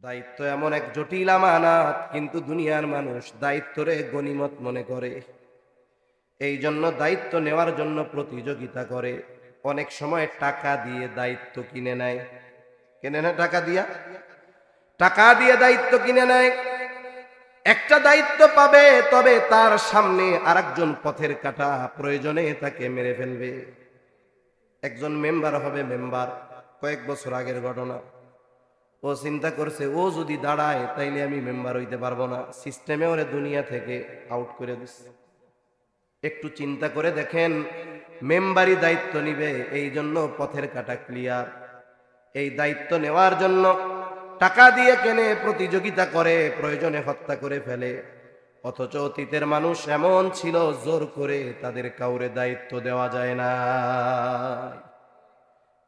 দায়িত্ব এমন এক জটিল আমানত, কিন্তু দুনিয়ার মানুষ দায়িত্বরে গনিমত মনে করে। এই জন্য দায়িত্ব নেওয়ার জন্য প্রতিযোগিতা করে। অনেক সময় টাকা দিয়ে দায়িত্ব কিনে নেয়। কিনে নেয় টাকা দিয়ে দায়িত্ব কিনে নেয়। একটা দায়িত্ব পাবে, তবে তার সামনে আরেকজন পথের কাঁটা প্রয়োজনে তাকে মেরে ফেলবে। একজন মেম্বার হবে মেম্বার, কয়েক বছর আগের ঘটনা। ও চিন্তা করছে, ও যদি দাঁড়ায় তাইলে আমি মেম্বার হইতে পারবো না, সিস্টেমে ওরে দুনিয়া থেকে আউট করে দিচ্ছে। একটু চিন্তা করে দেখেন, মেম্বারই দায়িত্ব নিবে, এই জন্য পথের কাঁটা ক্লিয়ার। এই দায়িত্ব নেওয়ার জন্য টাকা দিয়ে কেনে, প্রতিযোগিতা করে, প্রয়োজনে হত্যা করে ফেলে। অথচ অতীতের মানুষ এমন ছিল, জোর করে তাদের কাউরে দায়িত্ব দেওয়া যায় না।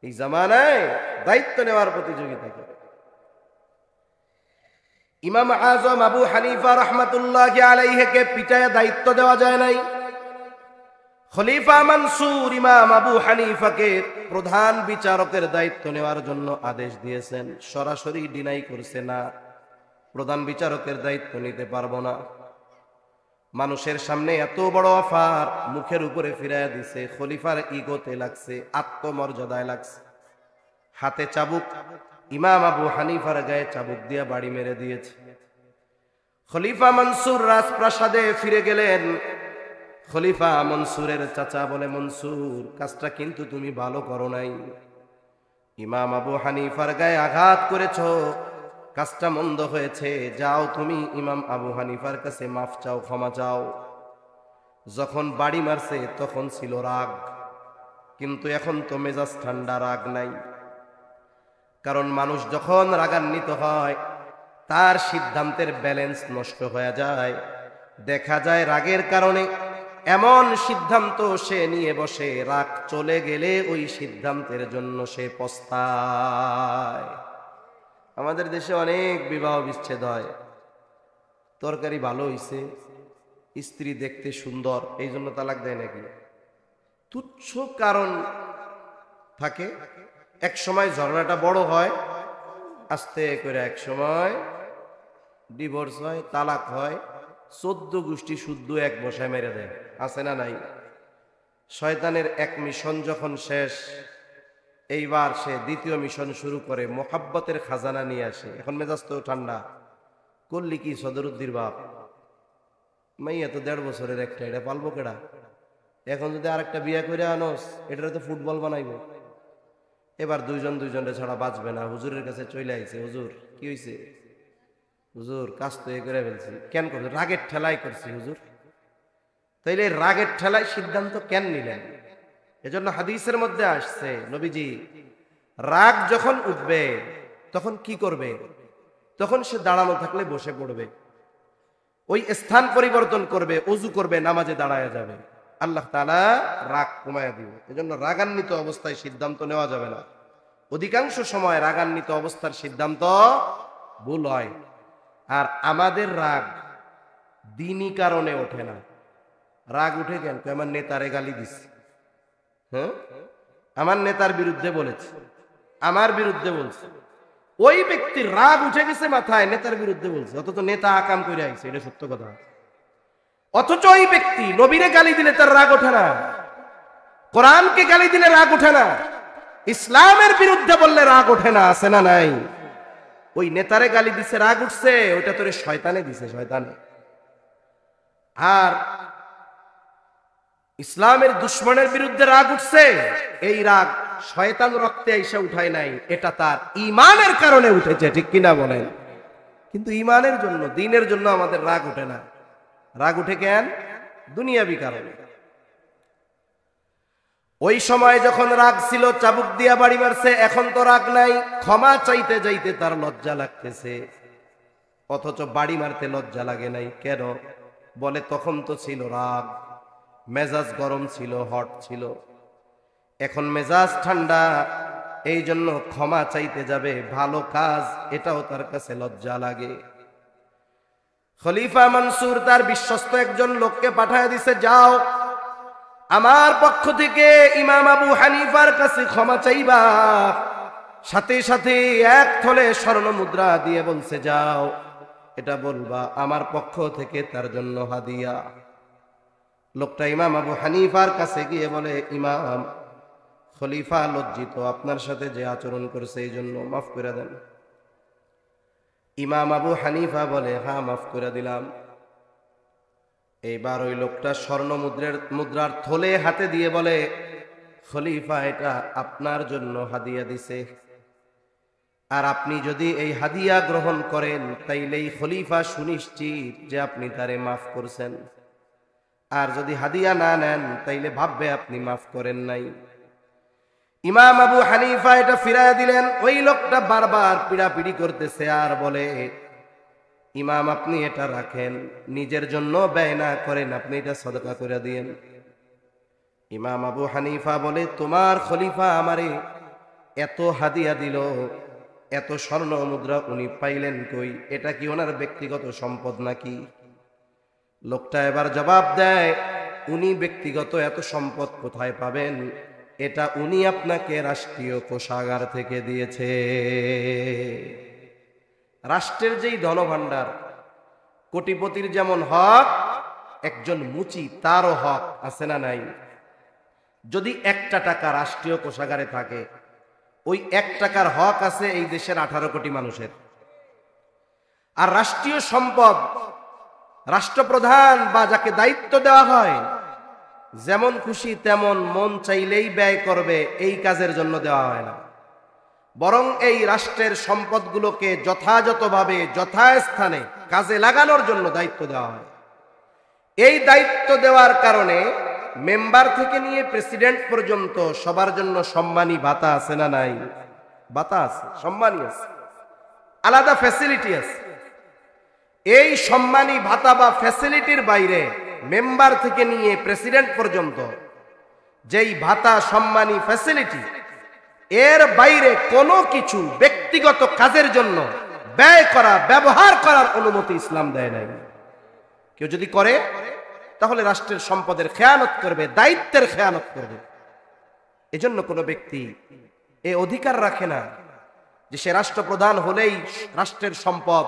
এই জামানায় দায়িত্ব নেওয়ার প্রতিযোগিতা করে। ইমাম আজম আবু হানিফা রহমাতুল্লাহি আলাইহিকে পিটায় দায়িত্ব দেওয়া যায় নাই। খলিফা মনসুর ইমাম আবু হানিফাকে প্রধান বিচারকের দায়িত্ব নেওয়ার জন্য আদেশ দিয়েছেন। সরাসরি ডিনাই করছে, না, প্রধান বিচারকের দায়িত্ব নিতে পারবো না। মানুষের সামনে এত বড় অফার মুখের উপরে ফিরাইয়া দিছে। খলিফার ইগোতে লাগছে, আত্মমর্যাদায় লাগছে। হাতে চাবুক, ইমাম আবু হানিফার গায়ে চাবুক দিয়া বাড়ি মেরে দিয়েছে। খলিফা মনসুর রাজপ্রাসাদে ফিরে গেলেন। খলিফা মনসুরের চাচা বলে, মনসুর, কাজটা কিন্তু তুমি ভালো করো নাই। ইমাম আবু হানিফার গায়ে আঘাত করেছ, কাজটা মন্দ হয়েছে। যাও তুমি ইমাম আবু হানিফার কাছে মাফ চাও, ক্ষমা চাও। যখন বাড়ি মারছে তখন ছিল রাগ, কিন্তু এখন তো মেজাজ ঠান্ডা, রাগ নাই। কারণ মানুষ যখন রাগান্বিত হয়, তার সিদ্ধান্তের ব্যালেন্স নষ্ট হয়ে যায়। দেখা যায় রাগের কারণে এমন সিদ্ধান্ত সে নিয়ে বসে, রাগ চলে গেলে ওই সিদ্ধান্তের জন্য সে পস্তায়। আমাদের দেশে অনেক বিবাহ বিচ্ছেদ হয়। তরকারি ভালো হইছে, স্ত্রী দেখতে সুন্দর, এই জন্য তালাক দেয় নাকি? তুচ্ছ কারণ থাকে। এক সময় ঝগড়াটা বড় হয়, আস্তে করে এক সময় ডিভোর্স হয়, তালাক হয়। 14 গোষ্ঠী শুদ্ধ এক বসায় মেরে দেয়, আছে না নাই? শয়তানের এক মিশন যখন শেষ, এইবার সে দ্বিতীয় মিশন শুরু করে, মোহাব্বতের খাজানা নিয়ে আসে। এখন মেজাজ তো ঠান্ডা, করলি কি সদরুদ্দির বাপ, মাইয়া তো 1.5 বছরের একটা, এটা পালবো কেডা? এখন যদি আরেকটা বিয়ে করে আনোস, এটা তো ফুটবল বানাইবো। এবার দুইজনে ছাড়া বাঁচবে না। হুজুরের কাছে চলে আইছে, হুজুর কি হয়েছে? হুজুর কাজ তো এ করে ফেলছি। কেন করছে? রাগের ঠেলাই করছি হুজুর। তাইলে রাগের ঠেলায় সিদ্ধান্ত কেন নিলেন? এজন্য হাদিসের মধ্যে আসছে, নবীজি রাগ যখন উঠবে তখন কি করবে? তখন সে দাঁড়ানো থাকলে বসে পড়বে, ওই স্থান পরিবর্তন করবে, ওযু করবে, নামাজে দাঁড়ায় যাবে। আল্লাহ তাআলা রাগ কমায়া দিবে। এজন্য রাগান্বিত অবস্থায় সিদ্ধান্ত নেওয়া যাবে না। অধিকাংশ সময় রাগান্বিত অবস্থার সিদ্ধান্ত ভুল হয়। আর আমাদের রাগ দিনই কারণে ওঠে না। রাগ উঠে কেন? আমার নেতারে গালি দিছে, হ্যাঁ, আমার নেতার বিরুদ্ধে বলেছে, আমার বিরুদ্ধে বলছে। ওই ব্যক্তির রাগ উঠে গেছে মাথায়, নেতার বিরুদ্ধে বলছে, অথচ নেতা আকাম করে আইছে, এটা সত্য কথা। অথচ ওই ব্যক্তি নবীরে গালি দিলে তার রাগ ওঠে না, কোরআনকে গালি দিলে রাগ ওঠে না, ইসলামের বিরুদ্ধে বললে রাগ ওঠে না, আছে না নাই? ওই নেতারে গালি দিছে, রাগ উঠছে, ওইটা তোরে শয়তানে দিছে, শয়তানে। আর ইসলামের দুশ্মনের বিরুদ্ধে রাগ উঠছে, এই রাগ শয়তান রক্তে এসে উঠায় নাই, এটা তার ঈমানের কারণে উঠেছে, ঠিক কিনা বলেন? কিন্তু ঈমানের জন্য, দ্বীনের জন্য আমাদের রাগ ওঠে না। রাগ উঠে কেন? দুনিয়াবি কারণে। ওই সময় যখন রাগ ছিল, চাবুক দিয়া বাড়ি মারছে, এখন তো রাগ নাই। ক্ষমা চাইতে যাইতে তার লজ্জা লাগতেছে, অথচ বাড়ি মারতে লজ্জা লাগে নাই। কেন? বলে তখন তো ছিল রাগ, মেজাজ গরম ছিল, হট ছিল। এখন মেজাজ ঠান্ডা, এই জন্য ক্ষমা চাইতে যাবে, ভালো কাজ, এটাও তার কাছে লজ্জা লাগে। খলিফা মনসুর তার বিশ্বস্ত একজন লোককে পাঠায় দিছে, যাও আমার পক্ষ থেকে ইমাম আবু হানিফার কাছে ক্ষমা চাইবা। সাথে সাথে এক থলে স্বর্ণ মুদ্রা দিয়ে বলছে, যাও এটা বলবা আমার পক্ষ থেকে তার জন্য হাদিয়া। লোকটা ইমাম আবু হানিফার কাছে গিয়ে বলে, ইমাম, খলিফা লজ্জিত, আপনার সাথে যে আচরণ করেছে এই জন্য মাফ করে দেন। ইমাম আবু হানিফা বলে, হ্যাঁ মাফ করে দিলাম। এইবার ওই লোকটা স্বর্ণ মুদ্রার থলে হাতে দিয়ে বলে, খলিফা এটা আপনার জন্য হাদিয়া দিছে, আর আপনি যদি এই হাদিয়া গ্রহণ করেন তাইলেই খলিফা সুনিশ্চিত যে আপনি তারে মাফ করছেন, আর যদি হাদিয়া না নেন তাইলে ভাববে আপনি মাফ করেন নাই। ইমাম আবু হানিফা এটা ফিরাইয়া দিলেন। ওই লোকটা বারবার পিড়াপিড়ি করতেছে আর বলে, ইমাম আপনি এটা রাখেন, নিজের জন্য ব্যয় না করেন, আপনি এটা সদকা করে দিয়েন। ইমাম আবু হানিফা বলে, তোমার খলিফা আমারে এত হাদিয়া দিল, এত স্বর্ণ মুদ্রা উনি পাইলেন কই? এটা কি ওনার ব্যক্তিগত সম্পদ নাকি? লোকটা এবার জবাব দেয়, উনি ব্যক্তিগত এত সম্পদ কোথায় পাবেন? এটা উনি আপনাকে রাষ্ট্রীয় কোষাগার থেকে দিয়েছে। রাষ্ট্রের যেই ধনভাণ্ডার, কোটিপতির যেমন হক, একজন মুচি তারও হক আছে না নাই? যদি 1 টাকা রাষ্ট্রীয় কোষাগারে থাকে, ওই 1 টাকার হক আছে এই দেশের 18 কোটি মানুষের। আর রাষ্ট্রীয় সম্পদ রাষ্ট্রপ্রধান বা যাকে দায়িত্ব দেওয়া হয় যেমন খুশি তেমন মন চাইলেই ব্যয় করবে, এই কাজের জন্য দেওয়া হয় না, বরং এই রাষ্ট্রের সম্পদগুলোকে যথাযথভাবে যথাস্থানে কাজে লাগানোর জন্য দায়িত্ব দেওয়া হয়। এই দায়িত্ব দেওয়ার কারণে মেম্বার থেকে নিয়ে প্রেসিডেন্ট পর্যন্ত সবার জন্য সম্মানী ভাতা আছে না নাই? ভাতা আছে, সম্মানী আছে, আলাদা ফ্যাসিলিটি আছে। এই সম্মানী ভাতা বা ফ্যাসিলিটির বাইরে মেম্বার থেকে নিয়ে প্রেসিডেন্ট পর্যন্ত যেই ভাতা, সম্মানী, ফ্যাসিলিটি, এর বাইরে কোনো কিছু ব্যক্তিগত কাজের জন্য ব্যয় করা, ব্যবহার করার অনুমতি ইসলাম দেয় নাই। কেউ যদি করে তাহলে রাষ্ট্রের সম্পদের খেয়ানত করবে, দায়িত্বের খেয়ানত করবে। এজন্য কোনো ব্যক্তি এ অধিকার রাখে না যে সে রাষ্ট্রপ্রধান হলেই রাষ্ট্রের সম্পদ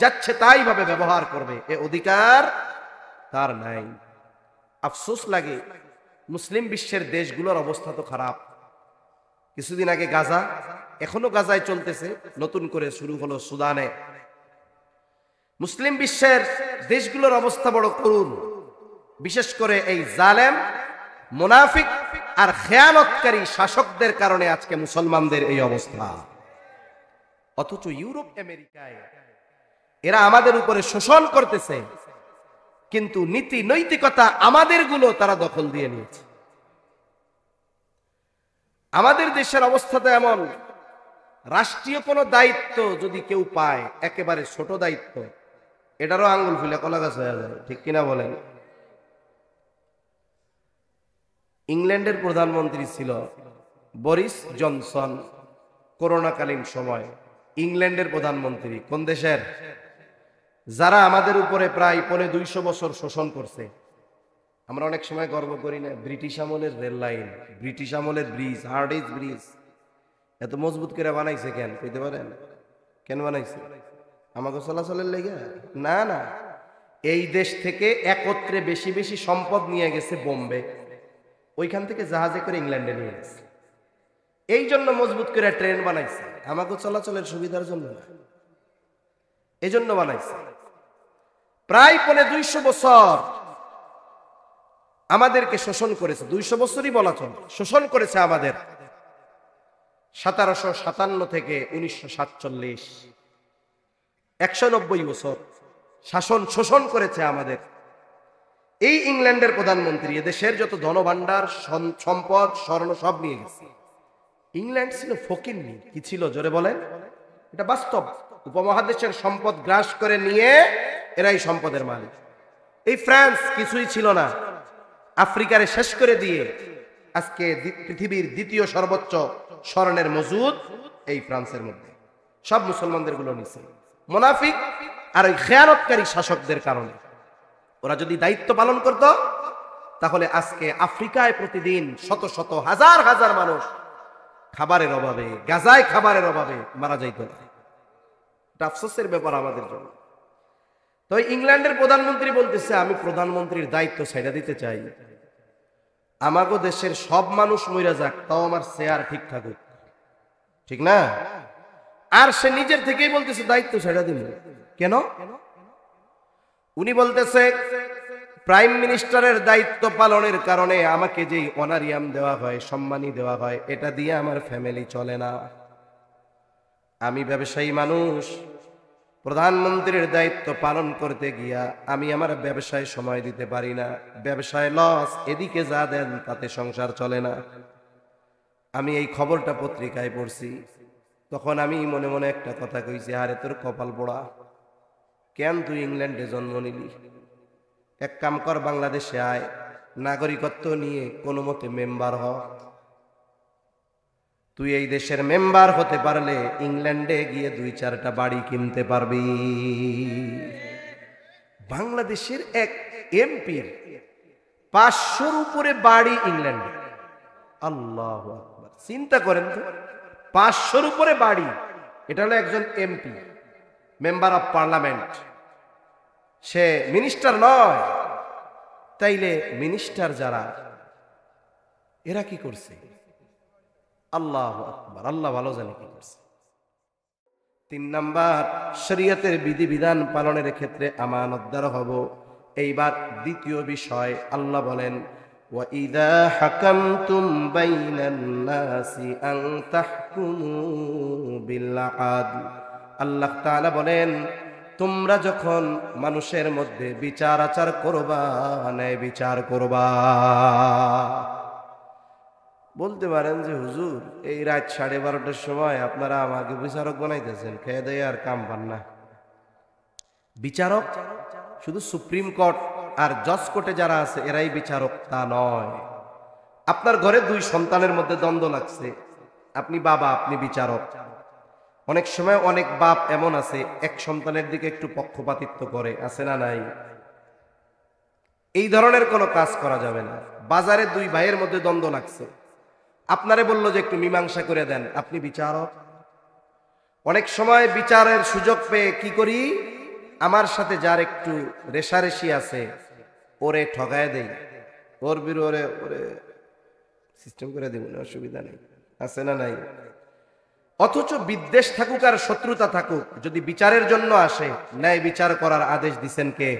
যাচ্ছে তাই ভাবে ব্যবহার করবে, এ অধিকার তার নাই। আফসোস লাগে, মুসলিম বিশ্বের দেশগুলোর অবস্থা তো খারাপ। কিছুদিন আগে গাজা, এখনো গাজায় চলতেছে, নতুন করে শুরু হলো সুদানে। মুসলিম বিশ্বের দেশগুলোর অবস্থা বড় করুণ, বিশেষ করে এই জালেম, মুনাফিক আর খেয়ানতকারী শাসকদের কারণে আজকে মুসলমানদের এই অবস্থা। অথচ ইউরোপ, আমেরিকায় এরা আমাদের উপরে শোষণ করতেছে, কিন্তু নীতি নৈতিকতা আমাদের গুলো তারা দখল দিয়ে নিয়েছে। আমাদের দেশের অবস্থা তো এমন, রাষ্ট্রীয় কোনো দায়িত্ব যদি কেউ পায়, একেবারে ছোট দায়িত্ব, এটারও আঙ্গুল ফুলে কলা গাছ হয়ে যায়, ঠিক কিনা বলেন? ইংল্যান্ডের প্রধানমন্ত্রী ছিল বরিস জনসন, করোনাকালীন সময় ইংল্যান্ডের প্রধানমন্ত্রী। কোন দেশের? যারা আমাদের উপরে প্রায় 250 বছর শোষণ করছে। আমরা অনেক সময় গর্ব করি না, ব্রিটিশ আমলের রেল লাইন, ব্রিটিশ আমলের ব্রিজ, হার্ডিজ ব্রিজ এত মজবুত করে বানাইছে কেন? কইতে পারেন কেন বানাইছে? আমাকে চলাচলের লেগে? না না, এই দেশ থেকে একত্রে বেশি বেশি সম্পদ নিয়ে গেছে বোম্বে, ওইখান থেকে জাহাজে করে ইংল্যান্ডে নিয়ে গেছে। এই জন্য মজবুত করে ট্রেন বানাইছে, আমাকে চলাচলের সুবিধার জন্য না, এই জন্য বানাইছে। প্রায় 250 বছর আমাদেরকে শোষণ করেছে, 200 বছরই বলা চলে, শোষণ করেছে আমাদের। 1757 থেকে 1947, 190 বছর শাসন, শোষণ করেছে আমাদের। এই ইংল্যান্ডের প্রধানমন্ত্রী এদেশের যত ধনভাণ্ডার, সম্পদ, স্বর্ণ সব নিয়ে গেছে। ইংল্যান্ড ছিল ফকিন্নি, কি ছিল জোরে বলেন? এটা বাস্তব। উপমহাদেশের সম্পদ গ্রাস করে নিয়ে এরাই সম্পদের মালিক। এই ফ্রান্স কিছুই ছিল না, আফ্রিকারে শেষ করে দিয়ে আজকে পৃথিবীর দ্বিতীয় সর্বোচ্চ স্বর্ণের মজুদ এই ফ্রান্সের মধ্যে। সব মুসলমানদের গুলো নিছে মুনাফিক আর ওই খেয়ানতকারী শাসকদের কারণে। ওরা যদি দায়িত্ব পালন করত তাহলে আজকে আফ্রিকায় প্রতিদিন শত শত হাজার হাজার মানুষ খাবারের অভাবে, গাজায় খাবারের অভাবে মারা যাইত না। এটা আফসোসের ব্যাপার আমাদের জন্য। তো ইংল্যান্ডের প্রধানমন্ত্রী বলতেছে, আমি প্রধানমন্ত্রীর দায়িত্ব ছেড়ে দিতে চাই, আমাগো দেশের সব মানুষ মইরা যাক, তাও আমার চেয়ার ঠিক থাকুক। ঠিক না? আর সে নিজের থেকেই বলতেছে দায়িত্ব ছেড়ে দিন। কেন? উনি বলতেছে প্রাইম মিনিস্টারের দায়িত্ব পালনের কারণে আমাকে যেই অনারিয়াম দেওয়া হয়, সম্মানী দেওয়া হয়, এটা দিয়ে আমার ফ্যামিলি চলে না। আমি ব্যবসায়ী মানুষ, প্রধানমন্ত্রীর দায়িত্ব পালন করতে গিয়া আমি আমার ব্যবসায় সময় দিতে পারি না, ব্যবসায় লস, এদিকে যা দেন তাতে সংসার চলে না। আমি এই খবরটা পত্রিকায় পড়ছি, তখন আমি মনে মনে একটা কথা কইছি, আরে তোর কপাল পোড়া, কেন তুই ইংল্যান্ডে জন্ম নিলি? এক কাম কর, বাংলাদেশে আয়, নাগরিকত্ব নিয়ে কোনো মতে মেম্বার হ। তুই এই দেশের মেম্বার হতে পারলে ইংল্যান্ডে গিয়ে 2-4টা বাড়ি কিনতে পারবি। বাংলাদেশের এক এমপির 500-র উপরে বাড়ি ইংল্যান্ডে। আল্লাহু আকবার, চিন্তা করেন তো, 500-র উপরে বাড়ি। এটা হলো একজন MP, member of parliament, say minister নয়। তাইলে মিনিস্টার যারা, এরা কি করছে? আল্লাহু আকবার, আল্লাহ ভালো জানে কি করছে। 3 নাম্বার, শরীয়তের বিধিবিধান পালনের ক্ষেত্রে আমানতদার হব। এইবার দ্বিতীয় বিষয়, আল্লাহ বলেন ওয়াইদা হাকামতুম বাইনান নাসি আন তাহকুমু বিল আদল। আল্লাহ তাআলা বলেন, তোমরা যখন মানুষের মধ্যে বিচার আচার করবা, ন্যায় বিচার করবা। বলতে পারেন যে হুজুর, এই রাত 12:30টার সময় আপনারা আমাকে বিচারক বানাইতেছেন, খেয়ে দেয় আর কাম পান না। বিচারক শুধু সুপ্রিম কোর্ট আর জজ কোর্টে যারা আছে এরাই বিচারক তা নয়। আপনার ঘরে 2 সন্তানের মধ্যে দ্বন্দ্ব লাগছে, আপনি বাবা, আপনি বিচারক। অনেক সময় অনেক বাপ এমন আছে এক সন্তানের দিকে একটু পক্ষপাতিত্ব করে, আছে না নাই? এই ধরনের কোনো কাজ করা যাবে না। বাজারে 2 ভাইয়ের মধ্যে দ্বন্দ্ব লাগছে, আপনারে বলল যে একটু মীমাংসা করে দেন, আপনি বিচারক। অনেক সময় বিচারের সুযোগ পেয়ে কি করি, আমার সাথে যার একটু রেশারেশি আছে ওরে ঠগায় দেই, ওর বিরুদ্ধে ওরে সিস্টেম করে দিব, অসুবিধা নেই, আছে না নাই? অথচ বিদ্বেষ থাকুক আর শত্রুতা থাকুক, যদি বিচারের জন্য আসে, ন্যায় বিচার করার আদেশ দিছেন কে?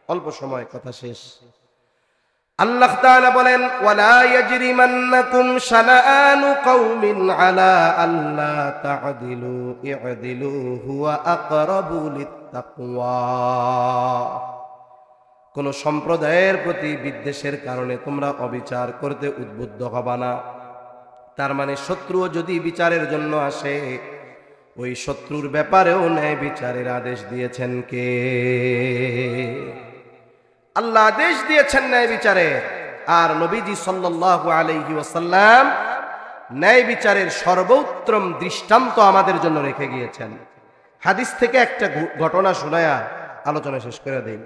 অল্প সময়, কথা শেষ। আল্লাহ তাআলা বলেন ওয়ালা ইয়াজরিমান্নাকুম শানাআনু কওমিন আলা আল্লা তা'দিলু ই'দিলু হুয়া আকরাবু লিত্তাকওয়া। কোন সম্প্রদায়ের প্রতি বিদ্বেষের কারণে তোমরা অবিচার করতে উদ্বুদ্ধ হবা না। তার মানে শত্রুও যদি বিচারের জন্য আসে, ওই শত্রুর ব্যাপারেও ন্যায় বিচারের আদেশ দিয়েছেন কে? আল্লাহ আদেশ দিয়েছেন ন্যায় বিচারে। আর নবীজি সাল্লাল্লাহু আলাইহি ওয়াসাল্লাম ন্যায় বিচারের সর্বোত্তম দৃষ্টান্ত আমাদের জন্য রেখে গিয়েছেন। হাদিস থেকে একটা ঘটনা শোনায়া আলোচনা শেষ করে দেই,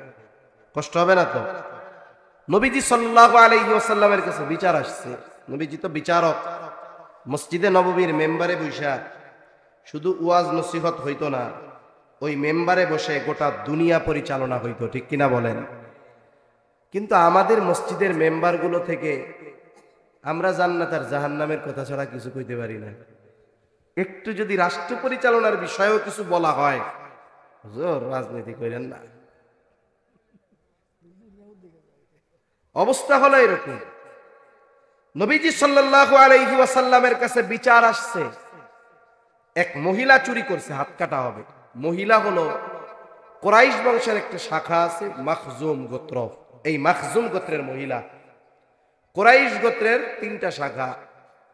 কষ্ট হবে না তো? নবীজি সাল্লাল্লাহু আলাইহি ওয়াসাল্লামের কাছে বিচার আসছে। নবীজি তো বিচারক। মসজিদে নববীর মেম্বারে বসা শুধু ওয়াজ নসিহত হইতো না, ওই মেম্বারে বসে গোটা দুনিয়া পরিচালনা হইতো, ঠিক কিনা বলেন? কিন্তু আমাদের মসজিদের মেম্বারগুলো থেকে আমরা জান্নাত আর জাহান্নামের কথা ছাড়া কিছু কইতে পারি না। একটু যদি রাষ্ট্র পরিচালনার বিষয়েও কিছু বলা হয়, হুজুর রাজনীতি করেন না, অবস্থা হলো এরকম। নবীজি সাল্লাল্লাহু আলাইহি ওয়াসাল্লামের কাছে বিচার আসছে, এক মহিলা চুরি করছে, হাত কাটা হবে। মহিলা হলো কুরাইশ বংশের একটা শাখা আছে, মাখজুম গোত্র। এই মাখজুম গোত্রের মহিলা। কুরাইশ গোত্রের 3টা শাখা,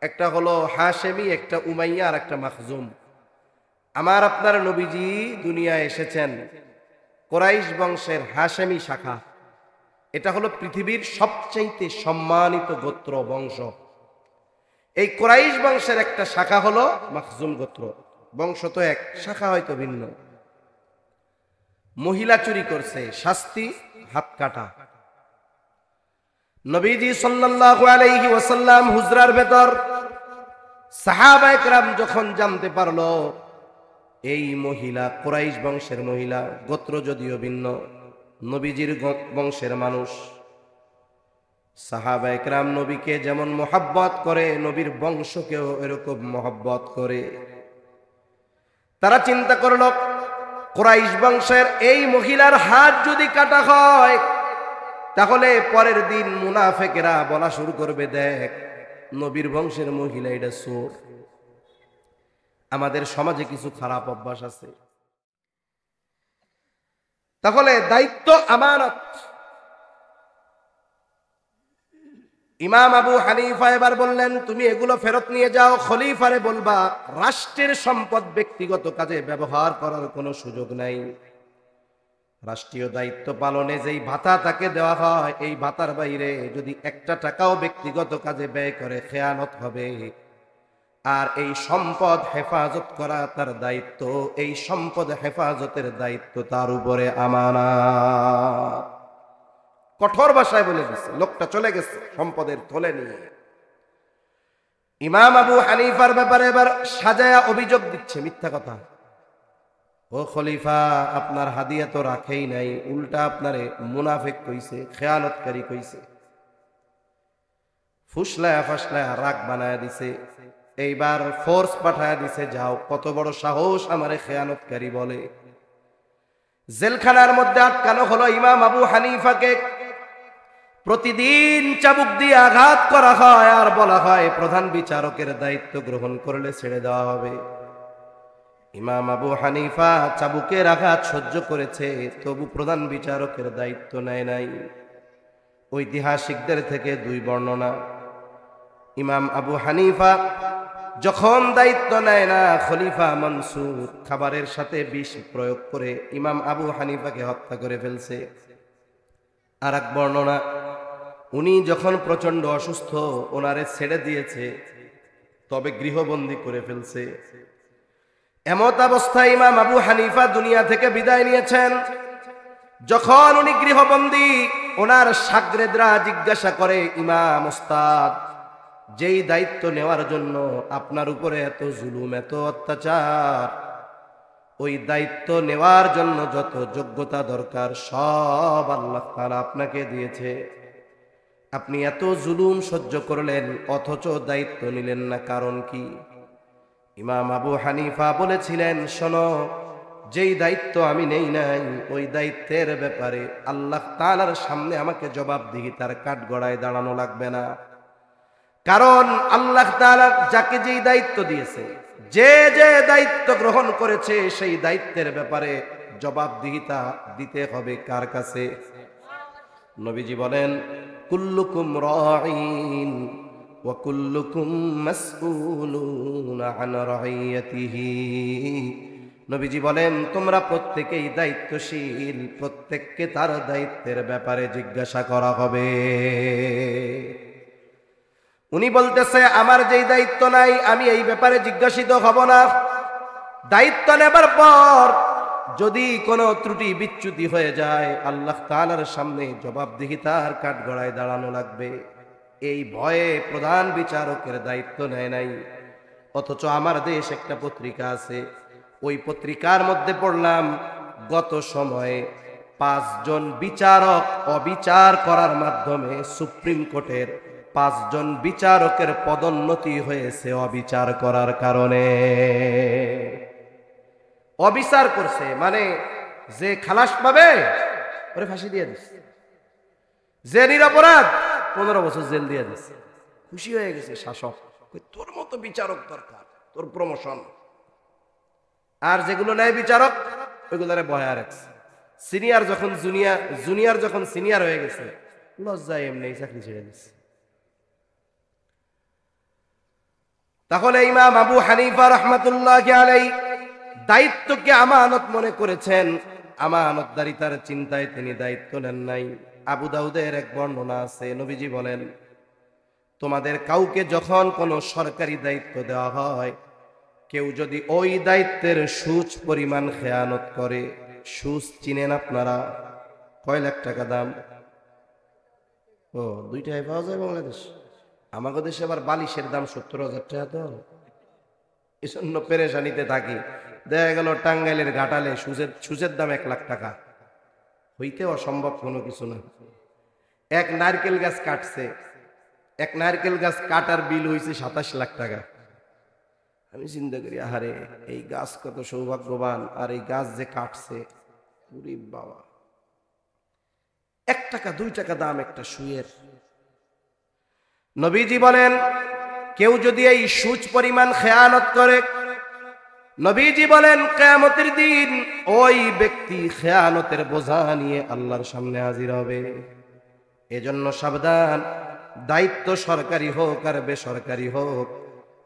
একটা হলো হাশেমি, একটা উমাইয়া আর একটা মাখজুম। আমার আপনার নবীজি দুনিয়ায় এসেছেন কুরাইশ বংশের হাশেমি শাখা। এটা হলো পৃথিবীর সবচেয়ে সম্মানিত গোত্র বংশ। এই কুরাইশ বংশের একটা শাখা হলো মাখজুম গোত্র। বংশ তো এক, শাখা হয়তো ভিন্ন। মহিলা চুরি করছে, শাস্তি হাত কাটা। নবীজি সাল্লাল্লাহু আলাইহি ওয়াসাল্লাম হুজরার ভেতর সাহাবায়ে কেরাম যখন জানতে পারলো এই মহিলা কুরাইশ বংশের মহিলা, গোত্র যদিও ভিন্ন, নবীজির বংশের মানুষ, সাহাবায়ে কেরাম নবীকে যেমন মোহাব্বত করে নবীর বংশকেও এরকম মোহাব্বত করে। তারা চিন্তা করলো কুরাইশ বংশের এই মহিলার হাত যদি কাটা হয় তাহলে পরের দিন মুনাফিকেরা বলা শুরু করবে, দেখ নবীর বংশের মহিলা এটা চোর। আমাদের সমাজে কিছু খারাপ অভ্যাস আছে। তাহলে দায়িত্ব আমানত। ইমাম আবু হানিফা এবার বললেন, তুমি এগুলো ফেরত নিয়ে যাও, খলিফারে বলবা রাষ্ট্রের সম্পদ ব্যক্তিগত কাজে ব্যবহার করার কোনো সুযোগ নাই। রাষ্ট্রীয় দায়িত্ব পালনে যেই ভাতা তাকে দেওয়া হয়, এই ভাতার বাইরে যদি একটা টাকাও ব্যক্তিগত কাজে ব্যয় করে খেয়ানত হবে। আর এই সম্পদ হেফাজত করা তার দায়িত্ব, এই সম্পদ হেফাজতের দায়িত্ব তার উপরে আমানত। কঠোর ভাষায় বলে দিচ্ছে, লোকটা চলে গেছে সম্পদের থলে নিয়ে। ইমাম আবু হানিফার ব্যাপারে এবার সাজায়া অভিযোগ দিচ্ছে, মিথ্যা কথা। ও খলিফা, আপনার হাদিয়া তো রাখেই নাই, উল্টা আপনারে মুনাফিক কইছে, খেয়ানতকারী কইছে। ফুসলায়া ফাসলায়া রাগ বানায়া দিছে। এইবার ফোর্স পাঠায়া দিছে, যাও, কত বড় সাহস আমারে খেয়ানতকারী বলে। জেলখানার মধ্যে আটকানো হলো ইমাম আবু হানিফাকে। প্রতিদিন চাবুক দিয়ে আঘাত করা হয় আর বলা হয় প্রধান বিচারকের দায়িত্ব গ্রহণ করলে ছেড়ে দেওয়া হবে। ইমাম আবু হানিফা চাবুকের আঘাত সহ্য করেছে, তবু প্রধান বিচারকের দায়িত্ব নেয় নাই। ঐতিহাসিকদের থেকে দুই বর্ণনা। ইমাম আবু হানিফা যখন দায়িত্ব নেয় না, খলিফা মনসুর খাবারের সাথে বিষ প্রয়োগ করে ইমাম আবু হানিফাকে হত্যা করে ফেলছে। আর এক বর্ণনা, উনি যখন প্রচন্ড অসুস্থ, ওনারে ছেড়ে দিয়েছে, তবে গৃহবন্দী করে ফেলছে। এমত অবস্থায় ইমাম আবু হানিফা দুনিয়া থেকে বিদায় নিয়েছেন। যখন উনি গৃহবন্দী, ওনার শাগরেদরা জিজ্ঞাসা করে, ইমাম ওস্তাদ, যেই দায়িত্ব নেওয়ার জন্য আপনার উপরে এত জুলুম, এত অত্যাচার, ওই দায়িত্ব নেওয়ার জন্য যত যোগ্যতা দরকার সব আল্লাহ তাআলা আপনাকে দিয়েছে। আপনি এত জুলুম সহ্য করলেন অথচ দায়িত্ব নিলেন না, কারণ কি? ইমাম আবু হানিফা বলেছিলেন, শোনো, যেই দায়িত্ব আমি নেই নাই, ওই দায়িত্বের ব্যাপারে আল্লাহ তাআলার সামনে আমাকে জবাবদিহিতার কাঠগড়ায় দাঁড়ানো লাগবে না। কারণ আল্লাহ তাআলা যাকে যেই দায়িত্ব দিয়েছে, যে যে দায়িত্ব গ্রহণ করেছে, সেই দায়িত্বের ব্যাপারে জবাবদিহিতা দিতে হবে কার কাছে? নবীজি বলেন, কুল্লুকুম রাঈন ওয়া কুল্লুকুম মাসউলুন আন রাইয়াতিহি। নবীজি বলেন, তোমরা প্রত্যেকেই দায়িত্বশীল, প্রত্যেককে তার দায়িত্বের ব্যাপারে জিজ্ঞাসা করা হবে। উনি বলতেছে, আমার যেই দায়িত্ব নাই আমি এই ব্যাপারে জিজ্ঞাসিত হব না। দায়িত্ব নেবার পর যদি কোনো ত্রুটি বিচ্যুতি হয়ে যায়, আল্লাহ তাআলার সামনে জবাবদিহিতার কাঠগড়ায় দাঁড়ানো লাগবে। এই ভয়ে প্রধান বিচারকের দায়িত্ব নেয় নাই। অথচ আমার দেশ একটা পত্রিকা আছে, ওই পত্রিকার মধ্যে পড়লাম গত সময়ে 5 জন বিচারক অবিচার করার মাধ্যমে সুপ্রিম কোর্টের 5 জন বিচারকের পদোন্নতি হয়েছে অবিচার করার কারণে। অবিচার করছে মানে যে খালাস পাবে ওরে ফাঁসি দিয়ে দিচ্ছে, যে নিরপরাধ 15 বছর জেল দিয়ে দিচ্ছে। খুশি হয়ে গেছে শাসক, তোর মতো বিচারক দরকার, তোর প্রমোশন। আর যেগুলো নেয় বিচারক, ওইগুলারে বয়া রাখছে। সিনিয়র যখন জুনিয়র যখন সিনিয়র হয়ে গেছে, লজ্জায় এমনি চাকরি ছেড়ে দিচ্ছে। তাহলে ইমাম আবু হানিফা রাহমাতুল্লাহি আলাইহি দায়িত্বকে আমানত মনে করেছেন, আমানতদারিতার চিন্তায় তিনি দায়িত্ব নেন নাই। আবু দাউদের এক বর্ণনা আছে, নবীজি বলেন, তোমাদের কাউকে যখন কোনো সরকারি দায়িত্ব দেওয়া হয়, কেউ যদি ওই দায়িত্বের সুচ পরিমাণ খেয়ানত করে, সুচ চিনেন আপনারা? কয় লাখ টাকা দাম? ও, 2টায় পাওয়া যায় বাংলাদেশ। আমাদের দেশে আবার বালিশের দাম 70,000 টাকা। তো এজন্য পেরেশানিতে থাকি। দেখা গেল টাঙ্গাইলের ঘাটালে সুজের দাম 1 লাখ টাকা, হইতে অসম্ভব কোনো কিছু না। এক নারকেল গাছ কাটছে, এক নারকেল গাছ কাটার বিল হয়েছে 27 লাখ টাকা। আমি চিন্তা করি, আরে এই গাছ কত সৌভাগ্যবান, আর এই গাছ যে কাটছে, ওরে বাবা, 1 টাকা 2 টাকা দাম একটা সুয়ের। নবীজি বলেন, কেউ যদি এই সুচ পরিমাণ খেয়ানত করে, নবীজি বলেন কিয়ামতের দিন ওই ব্যক্তি খেয়ানতের বোঝা নিয়ে আল্লাহর সামনে হাজির হবে। এজন্য সাবধান, দায়িত্ব সরকারি হোক আর বেসরকারি হোক,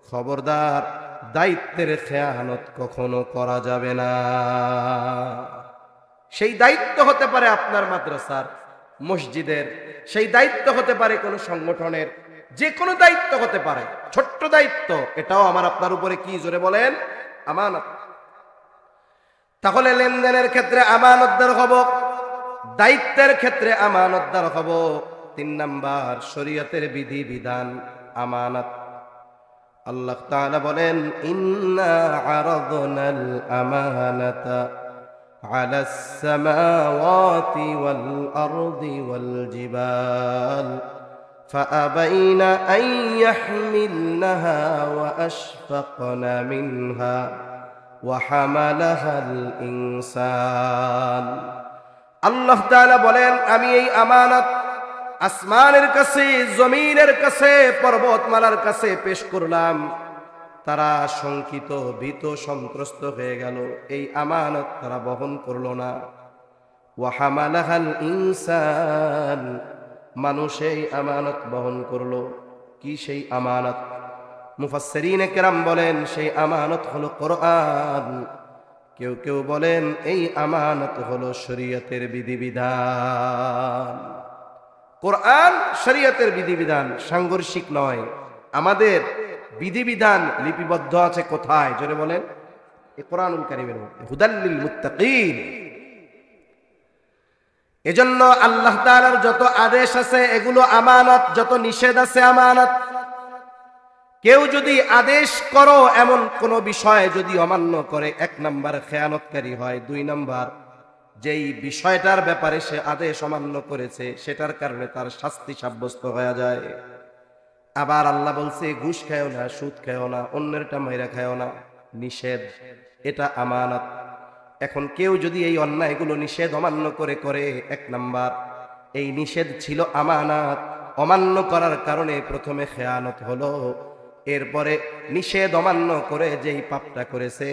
খবরদার দায়িত্বের খেয়ানত কখনো করা যাবে না। সেই দায়িত্ব হতে পারে আপনার মাদ্রাসার, মসজিদের, সেই দায়িত্ব হতে পারে কোনো সংগঠনের, যে কোনো দায়িত্ব হতে পারে, ছোট্ট দায়িত্ব, এটাও আমার আপনার উপরে কি, জোরে বলেন, আমানত। তাহলে লেনদেনের ক্ষেত্রে আমানতদার হব, দায়িত্বের ক্ষেত্রে আমানতদার হব। 3 নাম্বার, শরীয়তের বিধি বিধান আমানত। আল্লাহ তাআলা বলেন, ইন্না আরাদনাল আমানাতা আলাস সামাওয়াতি ওয়াল আরদি ওয়াল জিবাল فأبين أن يحملنها وأشفقن منها وحملها الإنسان। আল্লাহ তাআলা বলেন, আমি এই আমানত আসমানের কাছে, জমিনের কাছে, পর্বতমালার কাছে পেশ করলাম। তারা শঙ্কিত, ভীত, সন্ত্রস্ত হয়ে গেল, এই আমানত তারা বহন করলো না। ওয়া হামালাহাল ইনসান, মানুষ এই আমানত বহন করলো। কি সেই আমানত? মুফাসসিরিনে কেরাম বলেন সেই আমানত হলো কোরআন। কেউ কেউ বলেন এই আমানত হলো শরীয়তের বিধিবিধান। কোরআন শরীয়তের বিধিবিধান, সাংঘর্ষিক নয়। আমাদের বিধিবিধান লিপিবদ্ধ আছে কোথায়, জোরে বলেন? এই কোরআনুল কারীমের মধ্যে, হুদাল লিল মুত্তাকিন। এজন্য আল্লাহ তাআলার যত আদেশ আছে এগুলো আমানত, যত নিষেধ আছে আমানত। কেউ যদি আদেশ করো এমন কোন বিষয় যদি অমান্য করে, 1 নাম্বার খেয়ানতকারী হয়। 2 নাম্বার, যেই বিষয়টার ব্যাপারে সে আদেশ অমান্য করেছে সেটার কারণে তার শাস্তি সাব্যস্ত হয়ে যায়। আবার আল্লাহ বলছে ঘুষ খায়ও না, সুদ খায়ও না, অন্যেরটা মাইরা খায়ও না, নিষেধ, এটা আমানত। এখন কেউ যদি এই অন্যায়গুলো নিষেধ অমান্য করে 1 নাম্বার, এই নিষেধ ছিল আমানত, অমান্য করার কারণে প্রথমে খেয়ানত হলো, এরপরে নিষেধ অমান্য করে যেই পাপটা করেছে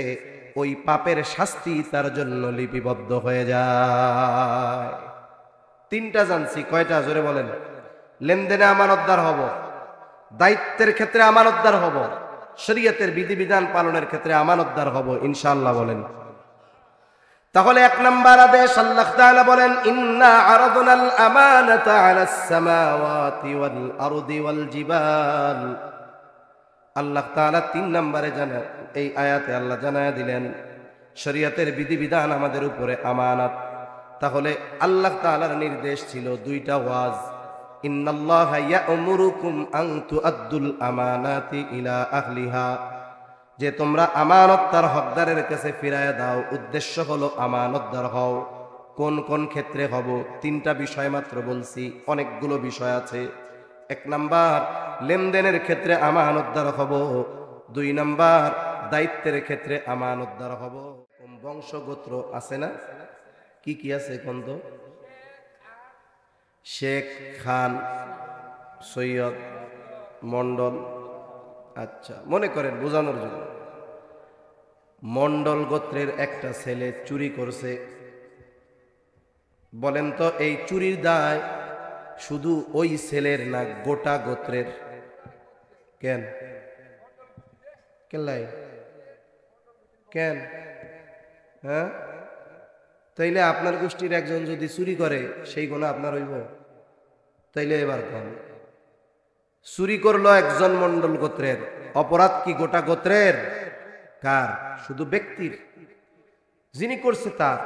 ওই পাপের শাস্তি তার জন্য লিপিবদ্ধ হয়ে যায়। 3টা জানছি, কয়টা জোরে বলেন? লেনদেনে আমানতদার হব, দায়িত্বের ক্ষেত্রে আমানতদার হব, শরীয়তের বিধিবিধান পালনের ক্ষেত্রে আমানতদার হব ইনশাআল্লাহ বলেন। তাহলে 1 নাম্বার আদেশ, আল্লাহ তাআলা বলেন ইন্না আরাদনাল আমানাতা আলাস সামাওয়াতি ওয়াল আরদি ওয়াল জিবাল। আল্লাহ তাআলা 3 নম্বরে জানা, এই আয়াতে আল্লাহ জানায়া দিলেন শরীয়তের বিধিবিধান আমাদের উপরে আমানত। তাহলে আল্লাহ তাআলার নির্দেশ ছিল 2টা ওয়াজ, ইন্নাল্লাহা ইয়া'মুরুকুম আন তুআদ্দুল আমানাতি ইলা আহলিহা, যে তোমরা আমানত তার হকদারের কাছে ফিরায় দাও। উদ্দেশ্য হলো আমানতদার হও। কোন কোন ক্ষেত্রে হব? 3টা বিষয় মাত্র বলছি, অনেকগুলো বিষয় আছে। 1 নাম্বার লেনদেনের ক্ষেত্রে আমানতদার হব, 2 নাম্বার দায়িত্বের ক্ষেত্রে আমানতদার হব। বংশগোত্র আছে না? কি কি আছে কোন তো? শেখ, খান, সৈয়দ, মন্ডল। আচ্ছা, মনে করেন বোঝানোর জন্য, মন্ডল গোত্রের একটা ছেলে চুরি করছে। বলেন তো এই চুরির দায় শুধু ওই ছেলের না গোটা গোত্রের? কেন কেলাই কেন? হ্যাঁ, তাইলে আপনার গোষ্ঠীর একজন যদি চুরি করে সেই গুনাহ আপনার হইব? তাইলে এবার কোন চুরি করলো একজন মন্ডল গোত্রের, অপরাধ কি গোটা গোত্রের? কার? শুধু ব্যক্তির, যিনি করছে তার।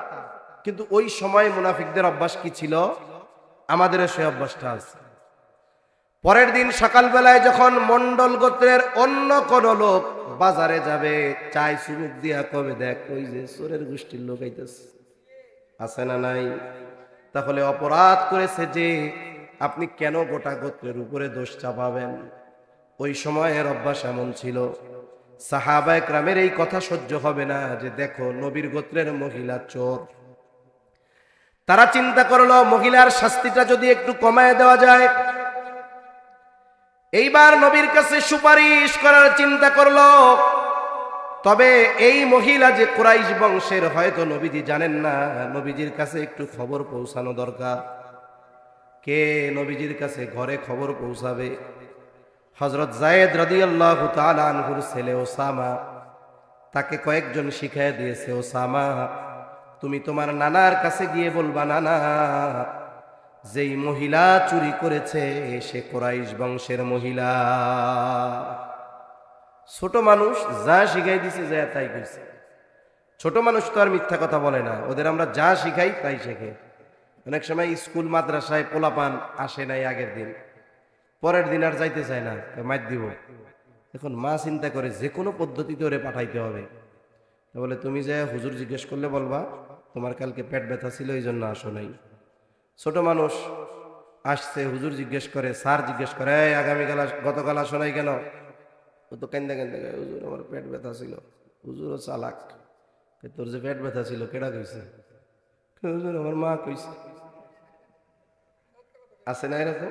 কিন্তু ওই সময় মুনাফিকদের অভ্যাস কি ছিল? আমাদেরও সেই অভ্যাসটা আছে। পরের দিন সকালবেলায় যখন মণ্ডল গোত্রের অন্য কোন লোক বাজারে যাবে, চাই চুমুক দিয়া কবে, দেখ ওই যে চোরের গোষ্ঠীর লোক আইতেছে, আছে না নাই? তাহলে অপরাধ করেছে যে আপনি কেন গোটা গোত্রের উপরে দোষ চাপাবেন? ওই সময়ের অভ্যাস এমন ছিল, সাহাবা একরামের এই কথা সহ্য হবে না যে দেখো নবীর গোত্রের মহিলা চোর। তারা চিন্তা করলো মহিলার শাস্তিটা যদি একটু কমায় দেওয়া যায়। এইবার নবীর কাছে সুপারিশ করার চিন্তা করলো। তবে এই মহিলা যে কুরাইশ বংশের, হয়তো নবীজি জানেন না, নবীজির কাছে একটু খবর পৌঁছানো দরকার। কে নবীজির কাছে ঘরে খবর পৌঁছাবে? হযরত যায়েদ রাদিয়াল্লাহু তাআলা আনহুর ছেলে ওসামা, তাকে কয়েকজন শিখিয়ে দিয়েছে, ওসামা তুমি তোমার নানার কাছে গিয়ে বলবা, নানা যেই মহিলা চুরি করেছে সে কুরাইশ বংশের মহিলা। ছোট মানুষ যা শিখাই দিছে যা তাই কইছে। ছোট মানুষ তো আর মিথ্যা কথা বলে না, ওদের আমরা যা শিখাই তাই শেখে। অনেক সময় স্কুল মাদ্রাসায় পোলাপান আসে নাই আগের দিন, পরের দিন আর যাইতে চায় না, মাইর দিব। এখন মা চিন্তা করে যে কোনো পদ্ধতিতে ওরে পাঠাইতে হবে। বলে তুমি যে হুজুর জিজ্ঞেস করলে বলবা তোমার কালকে পেট ব্যথা ছিল এই জন্য আসো নাই। ছোট মানুষ আসছে, হুজুর জিজ্ঞেস করে, স্যার জিজ্ঞেস করে, আগামীকাল গতকাল আসো নাই কেন? ও তো কেন্দে কেন্দে হুজুর আমার পেট ব্যথা ছিল। হুজুরও চালাক, তোর যে পেট ব্যথা ছিল কেডা কইছে? হুজুর আমার মা কইছে। আছে না এরকম?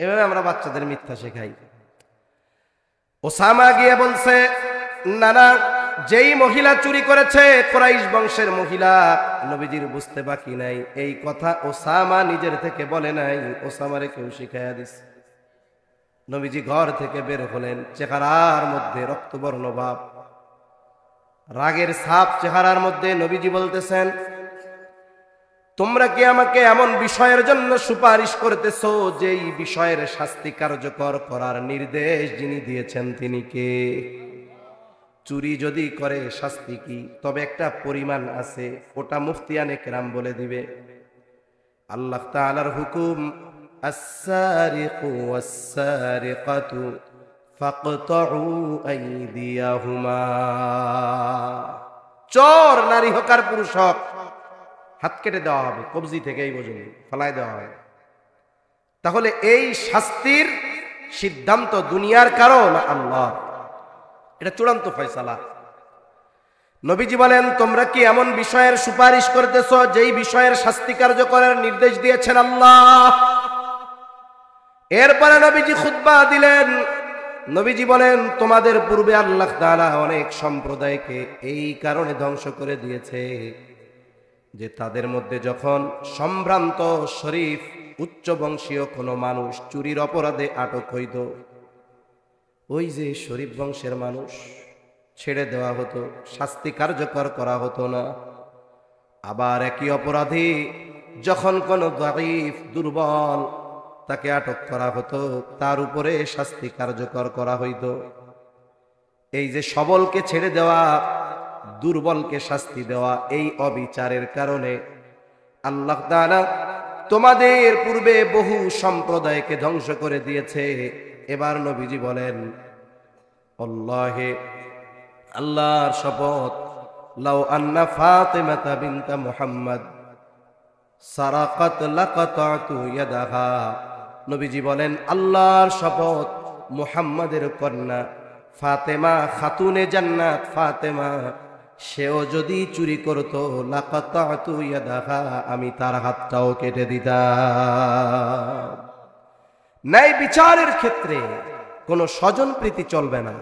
এভাবে আমরা বাচ্চাদের মিথ্যা শেখাই। ওসামা গিয়ে বলছে, নানা যেই মহিলা চুরি করেছে কুরাইশ বংশের মহিলা। নবীজির বুঝতে বাকি নাই, এই কথা ওসামা নিজের থেকে বলে নাই, ওসামারে কেউ শিখাইয়া দিছে। নবীজি ঘর থেকে বের হলেন, চেহারার মধ্যে রক্তবর্ণ ভাব, রাগের ছাপ চেহারার মধ্যে। নবীজি বলতেছেন, তোমরা কি আমাকে এমন বিষয়ের জন্য সুপারিশ করতেছো যেই বিষয়ের শাস্তি কার্যকর করার নির্দেশ যিনি দিয়েছেন তিনি কে? চুরি যদি করে শাস্তি কি? তবে একটা পরিমাণ আছে, ওটা মুফতিয়ানে কেরাম বলে দিবে। আল্লাহ তাআলার হুকুম, আস-সারিকু ওয়াস-সারিকাতু ফাকতাউ আইদিয়াহুমা। চোর নারী হোক আর পুরুষ হোক, হাত কেটে দেওয়া হবে, কবজি থেকে এই পর্যন্ত ফেলাই দেওয়া হয়। তাহলে এই শাস্তির সিদ্ধান্ত দুনিয়ার কারণ আল্লাহ, এটা চূড়ান্ত ফয়সালা। নবীজি বলেন, তোমরা কি এমন বিষয়ের সুপারিশ করতেছো যেই বিষয়ের শাস্তি কার্যকরের নির্দেশ দিয়েছেন আল্লাহ? এরপরে নবীজি খুতবা দিলেন। নবীজি বলেন, তোমাদের পূর্বে আল্লাহ তাআলা অনেক সম্প্রদায়কে এই কারণে ধ্বংস করে দিয়েছে যে তাদের মধ্যে যখন সম্ভ্রান্ত শরীফ উচ্চ বংশীয় কোনো মানুষ চুরির অপরাধে আটক হইত, ওই যে শরীফ বংশের মানুষ ছেড়ে দেওয়া হতো, শাস্তি কার্যকর করা হতো না। আবার একই অপরাধী যখন কোনো দাঈফ দুর্বল তাকে আটক করা হতো, তার উপরে শাস্তি কার্যকর করা হইত। এই যে সবলকে ছেড়ে দেওয়া, দুর্বলকে শাস্তি দেওয়া, এই অবিচারের কারণে আল্লাহ তাআলা তোমাদের পূর্বে বহু সম্প্রদায়কে ধ্বংস করে দিয়েছে। এবার নবীজি বলেন, আল্লাহে, আল্লাহর শপথ, লাউ আন্না ফাতিমাতা বিনতা মুহাম্মদ সারাকাত লাকাতাতু ইয়াদাহা। নবীজি বলেন, আল্লাহর শপথ, মুহাম্মাদের কন্যা ফাতেমা, খাতুনে জান্নাত ফাতেমা, সেও যদি চুরি করতো, লাকাতাতু ইয়াদাহা, আমি তার হাতটাও কেটে দিতাম। ন্যায় বিচারের ক্ষেত্রে কোনো স্বজন প্রীতি চলবে না।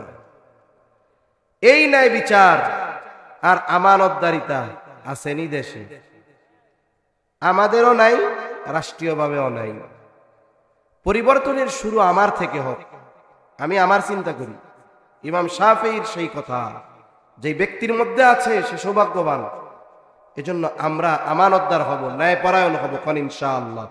এই ন্যায় বিচার আর আমানতদারিতা আসেনি দেশে, আমাদেরও নাই, রাষ্ট্রীয়ভাবেও নাই। পরিবর্তনের শুরু আমার থেকে হোক, আমি আমার চিন্তা করি। ইমাম শাফিঈর সেই কথা, যে ব্যক্তির মধ্যে আছে সে সৌভাগ্যবান। এজন্য আমরা আমানতদার হব, ন্যায়পরায়ণ হব, ইনশাআল্লাহ।